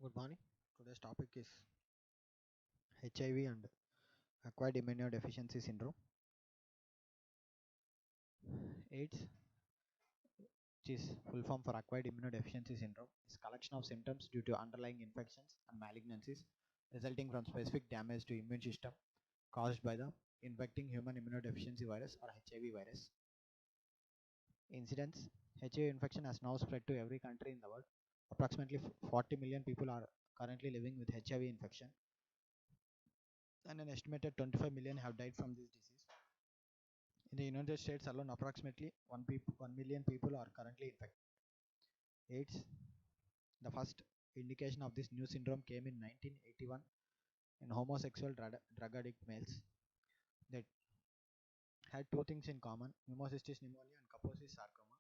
Good morning. Today's topic is HIV and acquired immunodeficiency syndrome. AIDS, which is full form for acquired immunodeficiency syndrome, is collection of symptoms due to underlying infections and malignancies resulting from specific damage to immune system caused by the infecting human immunodeficiency virus or HIV virus. Incidence: HIV infection has now spread to every country in the world. Approximately 40 million people are currently living with HIV infection, and an estimated 25 million have died from this disease. In the United States alone, approximately 1 million people are currently infected. AIDS, the first indication of this new syndrome came in 1981 in homosexual drug addict males. They had two things in common: pneumocystis pneumonia and Kaposi's sarcoma.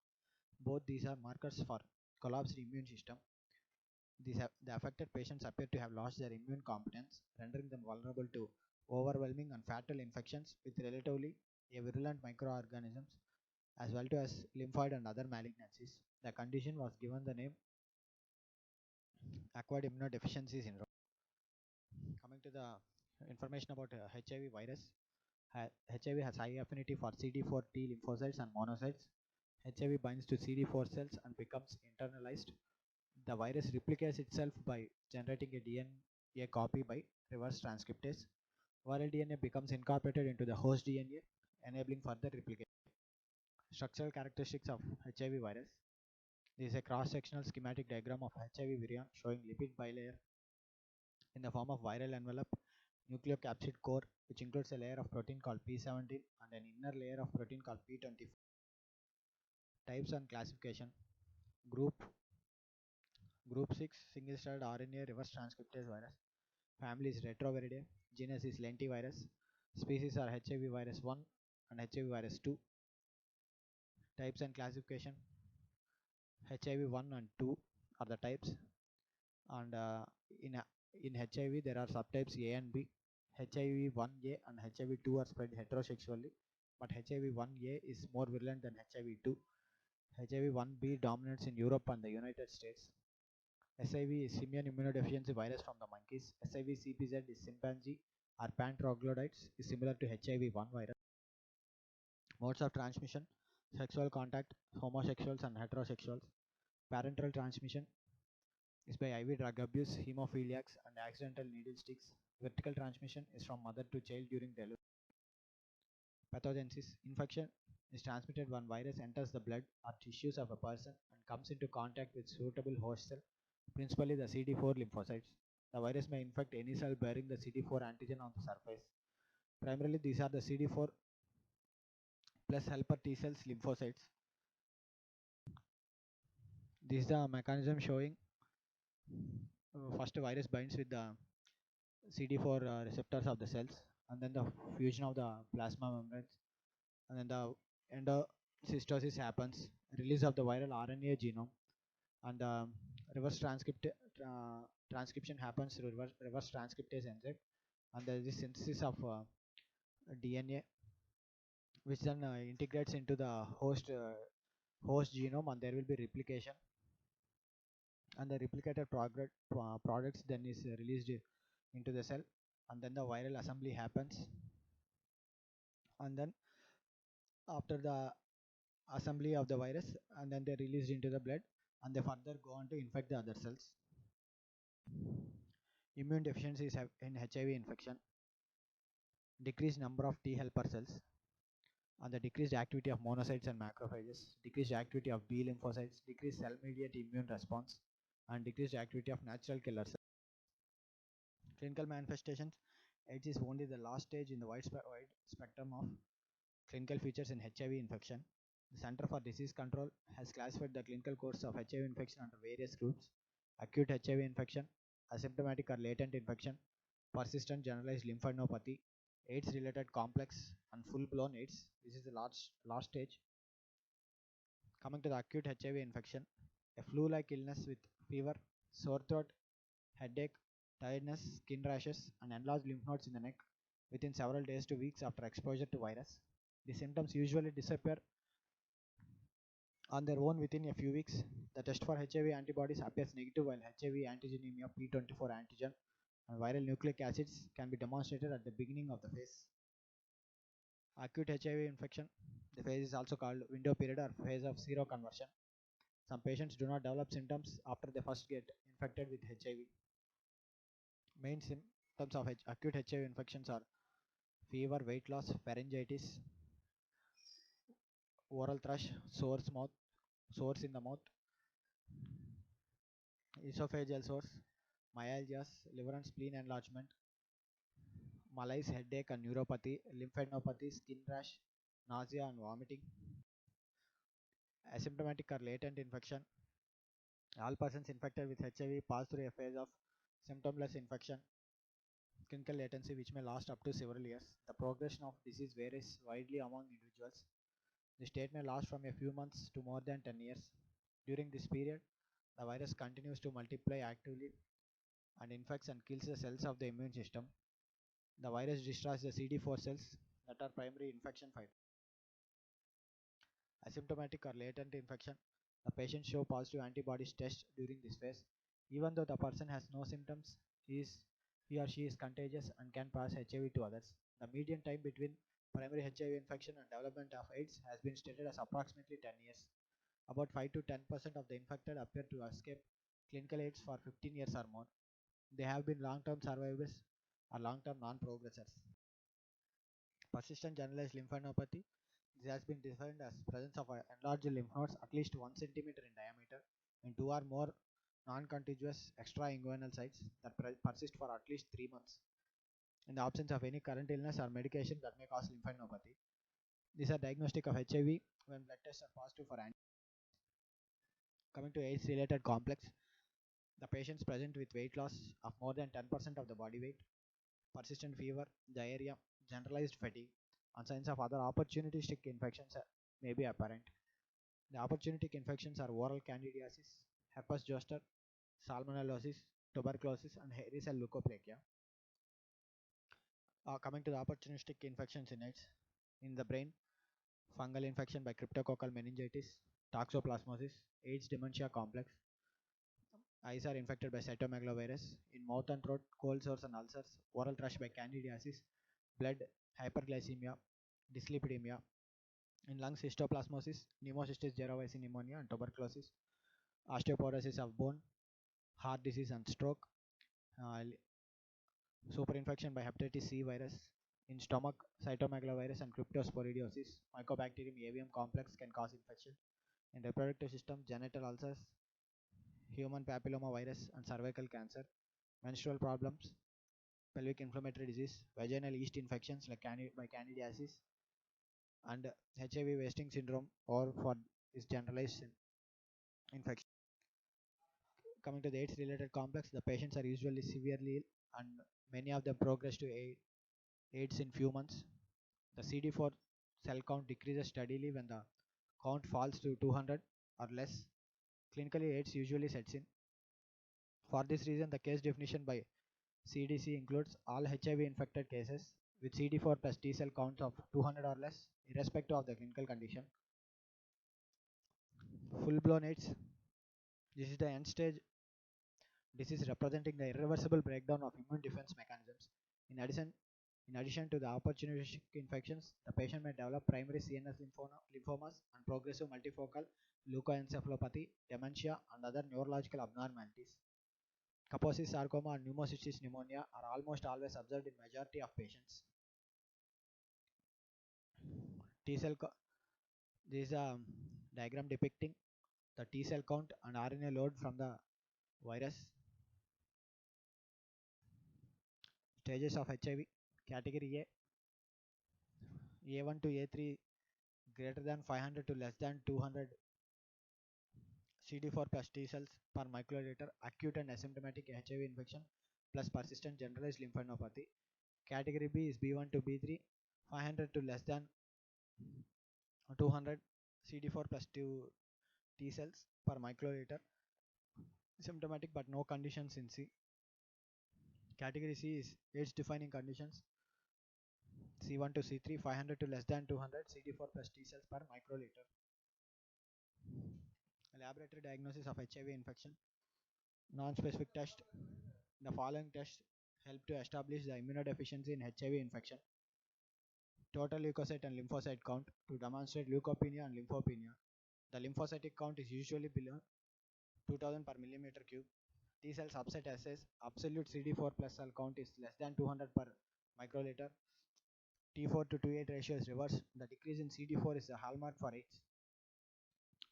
Both these are markers for collapsed immune system. The affected patients appear to have lost their immune competence, rendering them vulnerable to overwhelming and fatal infections with relatively virulent microorganisms, as well as lymphoid and other malignancies. The condition was given the name acquired immunodeficiency syndrome. Coming to the information about HIV virus, HIV has high affinity for CD4 T lymphocytes and monocytes. HIV binds to CD4 cells and becomes internalized. The virus replicates itself by generating a DNA copy by reverse transcriptase. Viral DNA becomes incorporated into the host DNA, enabling further replication. Structural characteristics of HIV virus. This is a cross-sectional schematic diagram of HIV virion showing lipid bilayer in the form of viral envelope, nucleocapsid core, which includes a layer of protein called P17 and an inner layer of protein called P24. Types and classification. Group 6 single-stranded RNA reverse transcriptase virus. Family is Retroviridae. Genus is lentivirus. Species are HIV virus 1 and HIV virus 2. Types and classification. HIV 1 and 2 are the types, and in HIV there are subtypes A and B. HIV 1A and HIV 2 are spread heterosexually, but HIV 1A is more virulent than HIV 2. HIV 1B dominates in Europe and the United States. SIV is simian immunodeficiency virus from the monkeys. SIV CPZ is chimpanzee or pan troglodytes is similar to HIV 1 virus. Modes of transmission: sexual contact, homosexuals and heterosexuals. Parenteral transmission is by IV drug abuse, hemophiliacs, and accidental needle sticks. Vertical transmission is from mother to child during delivery. Pathogenesis: infection is transmitted when virus enters the blood or tissues of a person and comes into contact with suitable host cell, principally the CD4 lymphocytes. The virus may infect any cell bearing the CD4 antigen on the surface. Primarily, these are the CD4 plus helper T cells lymphocytes. This is the mechanism showing first virus binds with the CD4 receptors of the cells, and then the fusion of the plasma membranes, and then the endocytosis happens, release of the viral RNA genome, and the reverse transcription happens through reverse transcriptase enzyme, and there is the synthesis of DNA, which then integrates into the host genome, and there will be replication, and the replicated products then is released into the cell, and then the viral assembly happens, and then after the assembly of the virus, and then they released into the blood, and they further go on to infect the other cells. Immune deficiencies in HIV infection: decreased number of T helper cells, and the decreased activity of monocytes and macrophages, decreased activity of B lymphocytes, decreased cell mediated immune response, and decreased activity of natural killer cells. Clinical manifestations: AIDS is only the last stage in the wide spectrum of clinical features in HIV infection. The Center for Disease Control has classified the clinical course of HIV infection under various groups: acute HIV infection, asymptomatic or latent infection, persistent generalized lymphadenopathy, AIDS-related complex, and full-blown AIDS. This is the last stage. Coming to the acute HIV infection, a flu-like illness with fever, sore throat, headache, tiredness, skin rashes, and enlarged lymph nodes in the neck within several days to weeks after exposure to virus. The symptoms usually disappear on their own within a few weeks. The test for HIV antibodies appears negative while HIV antigenemia P24 antigen and viral nucleic acids can be demonstrated at the beginning of the phase. Acute HIV infection, the phase is also called window period or phase of seroconversion. Some patients do not develop symptoms after they first get infected with HIV. Main symptoms of acute HIV infections are fever, weight loss, pharyngitis, oral thrush, sores in the mouth, esophageal sores, myalgias, liver and spleen enlargement, malaise, headache and neuropathy, lymphadenopathy, skin rash, nausea and vomiting. Asymptomatic or latent infection. All persons infected with HIV pass through a phase of symptomless infection, clinical latency which may last up to several years. The progression of disease varies widely among individuals. The state may last from a few months to more than 10 years. During this period, the virus continues to multiply actively and infects and kills the cells of the immune system. The virus destroys the CD4 cells that are primary infection fighters. Asymptomatic or latent infection. The patient show positive antibodies test during this phase. Even though the person has no symptoms, he or she is contagious and can pass HIV to others. The median time between primary HIV infection and development of AIDS has been stated as approximately 10 years. About 5 to 10% of the infected appear to escape clinical AIDS for 15 years or more. They have been long-term survivors or long-term non-progressors. Persistent generalized lymphadenopathy. This has been defined as presence of enlarged lymph nodes at least 1 centimeter in diameter in 2 or more non-contiguous extrainguinal sites that persist for at least 3 months in the absence of any current illness or medication that may cause lymphadenopathy. These are diagnostic of HIV when blood tests are positive for antibodies. Coming to AIDS-related complex, the patients present with weight loss of more than 10% of the body weight, persistent fever, diarrhea, generalized fatigue, and signs of other opportunistic infections may be apparent. The opportunistic infections are oral candidiasis, herpes zoster, salmonellosis, tuberculosis, and hairy cell leukopenia. Coming to the opportunistic infections in AIDS, in the brain, fungal infection by cryptococcal meningitis, toxoplasmosis, AIDS dementia complex. Eyes are infected by cytomegalovirus. In mouth and throat, cold sores and ulcers, oral thrush by candidiasis, blood, hyperglycemia, dyslipidemia. In lungs, histoplasmosis, pneumocystis jirovecii pneumonia and tuberculosis, osteoporosis of bone, heart disease and stroke, superinfection by hepatitis C virus. In stomach, cytomegalovirus and cryptosporidiosis, Mycobacterium avium complex can cause infection. In reproductive system, genital ulcers, human papilloma virus and cervical cancer, menstrual problems, pelvic inflammatory disease, vaginal yeast infections like by candidiasis, and HIV wasting syndrome or for this generalized infection. Coming to the AIDS related complex, the patients are usually severely ill and many of them progress to AIDS in few months. The CD4 cell count decreases steadily when the count falls to 200 or less. Clinically, AIDS usually sets in. For this reason, the case definition by CDC includes all HIV infected cases with CD4 plus T cell counts of 200 or less, irrespective of the clinical condition. Full blown AIDS. This is the end stage disease representing the irreversible breakdown of immune defense mechanisms. In addition to the opportunistic infections, the patient may develop primary CNS lymphomas and progressive multifocal leukoencephalopathy, dementia, and other neurological abnormalities. Kaposi sarcoma and pneumocystis pneumonia are almost always observed in majority of patients. T cell this is a diagram depicting the T cell count and RNA load from the virus. Stages of HIV. Category A, A1 to A3 greater than 500 to less than 200 CD4 plus T cells per microliter, acute and asymptomatic HIV infection plus persistent generalized lymphadenopathy. Category B is B1 to B3, 500 to less than 200 CD4 plus 2 T cells per microliter, symptomatic but no conditions in C. Category C is AIDS defining conditions, C1 to C3, 500 to less than 200 CD4 plus T cells per microliter. Laboratory diagnosis of HIV infection. Non-specific test. The following tests help to establish the immunodeficiency in HIV infection. Total leukocyte and lymphocyte count to demonstrate leukopenia and lymphopenia. The lymphocytic count is usually below 2000 per millimeter cube. T cell subset assays, absolute CD4 plus cell count is less than 200 per microliter. T4 to T8 ratio is reversed. The decrease in CD4 is a hallmark for AIDS.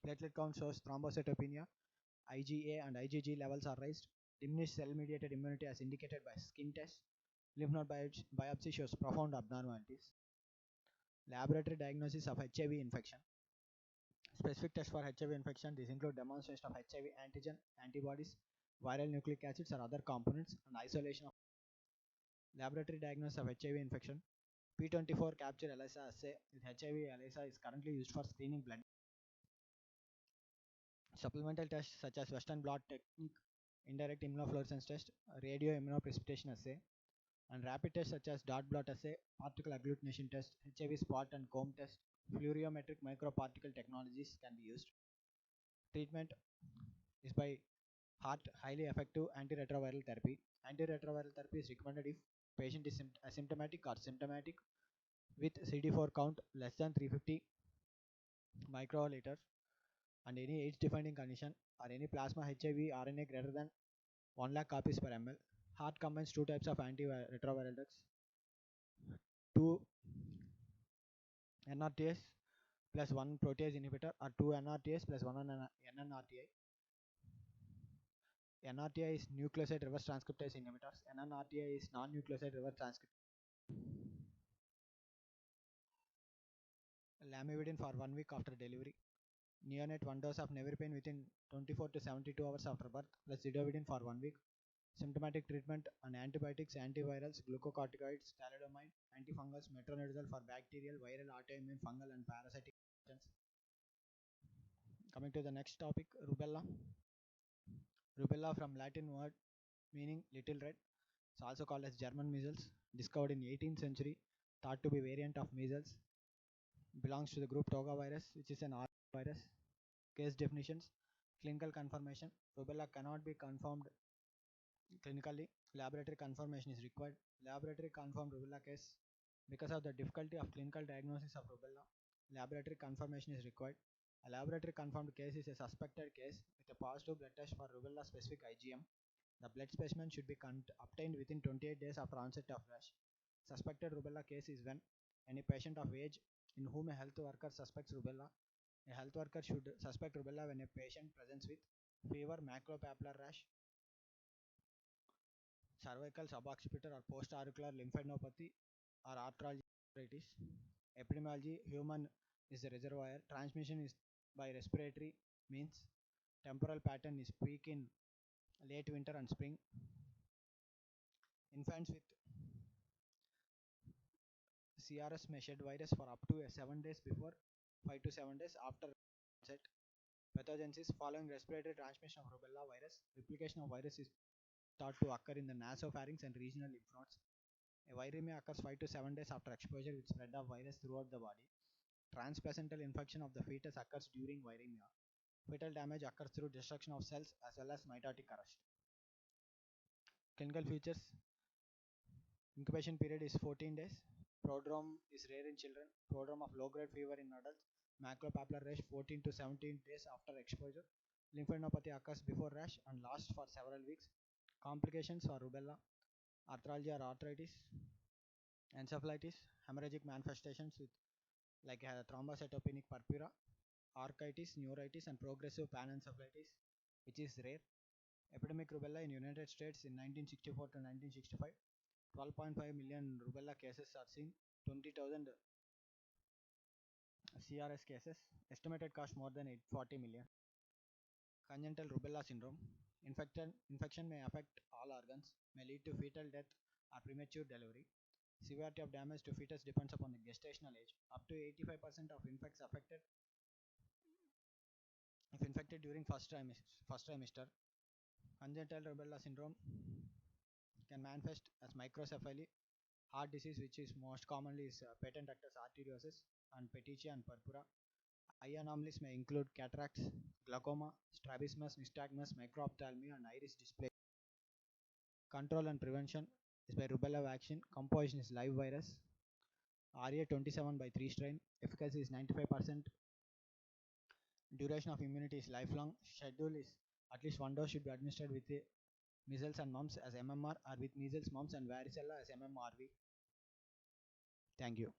Platelet count shows thrombocytopenia. IgA and IgG levels are raised. Diminished cell-mediated immunity as indicated by skin test. Lymph node biopsy shows profound abnormalities. Laboratory diagnosis of HIV infection. Specific tests for HIV infection. These include demonstration of HIV antigen, antibodies, viral nucleic acids or other components, and isolation of laboratory diagnosis of HIV infection. P24 capture ELISA assay with HIV ELISA is currently used for screening blood. Supplemental tests such as Western blot technique, indirect immunofluorescence test, radio immunoprecipitation assay, and rapid tests such as dot blot assay, particle agglutination test, HIV spot and comb test, fluoriometric microparticle technologies can be used. Treatment is by heart highly effective antiretroviral therapy. Antiretroviral therapy is recommended if patient is asymptomatic or symptomatic with CD4 count less than 350 microliter and any age defining condition or any plasma HIV RNA greater than 1 lakh copies per ml. Heart combines two types of antiretroviral drugs, two NRTS plus one protease inhibitor or two NRTS plus one NNRTI. NRTI is nucleoside reverse transcriptase inhibitors. NNRTI is non-nucleoside reverse transcriptase. Lamivudine for 1 week after delivery. Neonate 1 dose of nevirapine within 24 to 72 hours after birth plus zidovudine for 1 week. Symptomatic treatment and antibiotics, antivirals, glucocorticoids, thalidomide, antifungals, metronidazole for bacterial, viral, autoimmune, fungal and parasitic infections. Coming to the next topic, rubella. Rubella from Latin word meaning little red. It's also called as German measles. Discovered in 18th century, thought to be variant of measles. Belongs to the group Toga virus, which is an RNA virus. Case definitions. Clinical confirmation. Rubella cannot be confirmed clinically. Laboratory confirmation is required. Laboratory confirmed rubella case. Because of the difficulty of clinical diagnosis of rubella, laboratory confirmation is required. A laboratory confirmed case is a suspected case with a positive blood test for rubella specific IgM. The blood specimen should be obtained within 28 days after onset of rash. Suspected rubella case is when any patient of age in whom a health worker suspects rubella. A health worker should suspect rubella when a patient presents with fever, maculopapular rash, cervical suboccipital or post-auricular lymphadenopathy or arthritis. Epidemiology, human is the reservoir. Transmission is by respiratory means. Temporal pattern is peak in late winter and spring. Infants with CRS may shed virus for up to 7 days before, 5 to 7 days after onset. Pathogenesis following respiratory transmission of rubella virus. Replication of virus is thought to occur in the nasopharynx and regional lymph nodes. A viremia occurs 5 to 7 days after exposure with spread of virus throughout the body. Transplacental infection of the fetus occurs during viremia. Fetal damage occurs through destruction of cells as well as mitotic arrest. Clinical features. Incubation period is 14 days. Prodrome is rare in children. Prodrome of low-grade fever in adults. Maculopapular rash 14 to 17 days after exposure. Lymphadenopathy occurs before rash and lasts for several weeks. Complications are rubella, arthralgia or arthritis, encephalitis, hemorrhagic manifestations with like thrombocytopenic purpura, architis, neuritis, and progressive panencephalitis, which is rare. Epidemic rubella in United States in 1964 to 1965. 12.5 million rubella cases are seen, 20,000 CRS cases, estimated cost more than 840 million. Congenital rubella syndrome. Infection may affect all organs, may lead to fetal death or premature delivery. Severity of damage to fetus depends upon the gestational age. Up to 85% of infects affected if infected during first trimester. Congenital rubella syndrome can manifest as microcephaly, heart disease, which is most commonly is patent ductus arteriosus, and petechiae and purpura. Eye anomalies may include cataracts, glaucoma, strabismus, nystagmus, microphthalmia, and iris dysplasia. Control and prevention is by rubella vaccine. Composition is live virus. RA27 by 3 strain. Efficacy is 95%. Duration of immunity is lifelong. Schedule is at least one dose should be administered with measles and mumps as MMR or with measles, mumps, and varicella as MMRV. Thank you.